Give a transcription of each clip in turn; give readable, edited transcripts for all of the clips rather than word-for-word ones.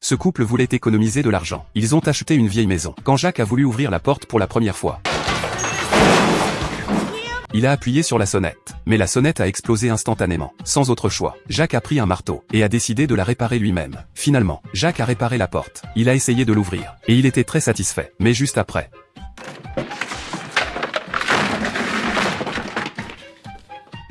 Ce couple voulait économiser de l'argent. Ils ont acheté une vieille maison. Quand Jacques a voulu ouvrir la porte pour la première fois, il a appuyé sur la sonnette. Mais la sonnette a explosé instantanément. Sans autre choix, Jacques a pris un marteau et a décidé de la réparer lui-même. Finalement, Jacques a réparé la porte. Il a essayé de l'ouvrir. Et il était très satisfait. Mais juste après,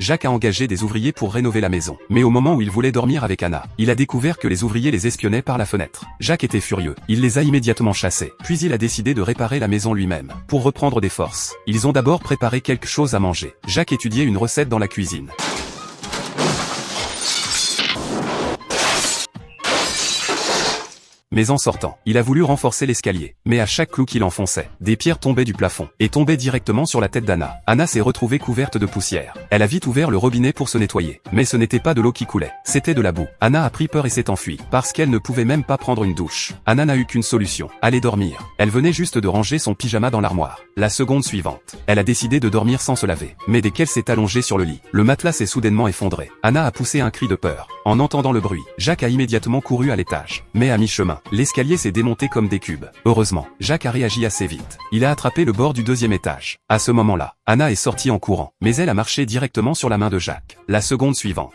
Jacques a engagé des ouvriers pour rénover la maison. Mais au moment où il voulait dormir avec Anna, il a découvert que les ouvriers les espionnaient par la fenêtre. Jacques était furieux. Il les a immédiatement chassés. Puis il a décidé de réparer la maison lui-même. Pour reprendre des forces, ils ont d'abord préparé quelque chose à manger. Jacques étudiait une recette dans la cuisine. Mais en sortant, il a voulu renforcer l'escalier. Mais à chaque clou qu'il enfonçait, des pierres tombaient du plafond et tombaient directement sur la tête d'Anna. Anna s'est retrouvée couverte de poussière. Elle a vite ouvert le robinet pour se nettoyer. Mais ce n'était pas de l'eau qui coulait, c'était de la boue. Anna a pris peur et s'est enfuie, parce qu'elle ne pouvait même pas prendre une douche. Anna n'a eu qu'une solution, aller dormir. Elle venait juste de ranger son pyjama dans l'armoire. La seconde suivante, elle a décidé de dormir sans se laver. Mais dès qu'elle s'est allongée sur le lit, le matelas s'est soudainement effondré. Anna a poussé un cri de peur. En entendant le bruit, Jacques a immédiatement couru à l'étage. Mais à mi-chemin, l'escalier s'est démonté comme des cubes. Heureusement, Jacques a réagi assez vite. Il a attrapé le bord du deuxième étage. À ce moment-là, Anna est sortie en courant, mais elle a marché directement sur la main de Jacques. La seconde suivante,